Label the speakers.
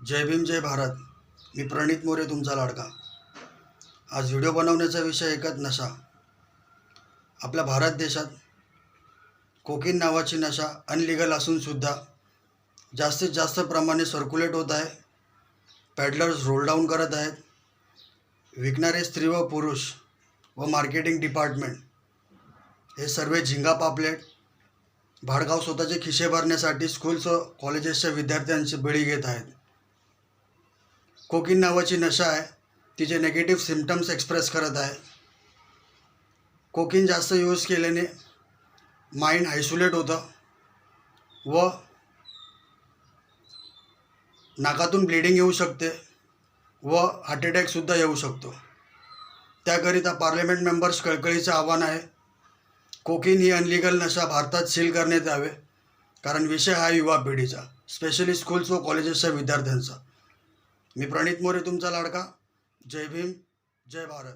Speaker 1: जय भीम जय भारत. मी प्रणित मोरे तुमचा लाडका. आज व्हिडिओ बनवण्याचा विषय एकच नशा. आपल्या भारत देशात कोकीन नावाची नशा अनलिगल असूनसुद्धा जास्तीत जास्त प्रमाणे सर्क्युलेट होत आहे. पॅडलर्स रोल डाऊन करत आहेत. विकणारे स्त्री व पुरुष व मार्केटिंग डिपार्टमेंट हे सर्व झिंगा पापलेट भाडगाव स्वतःचे खिसे भरण्यासाठी स्कूल्स व कॉलेजेसच्या विद्यार्थ्यांचे बळी घेत आहेत. कोकीन नावाची नशा आहे, तिचे नेगेटिव्ह सिम्पटम्स एक्सप्रेस करत आहे. कोकीन जास्त यूज केल्याने माइंड आयसोलेट होतं व नाकातून ब्लिडिंग येऊ शकते व हार्ट अटॅकसुद्धा येऊ शकतो. त्याकरिता पार्लमेंट मेंबर्स कळकळीचं आव्हान आहे, कोकीन ही अनलिगल नशा भारतात सील करण्यात यावे. कारण विषय हा युवा पिढीचा, स्पेशली स्कूल्स व कॉलेजेसच्या विद्यार्थ्यांचा. मी प्रणित मोरे तुमचा लाडका. जय भीम जय भारत.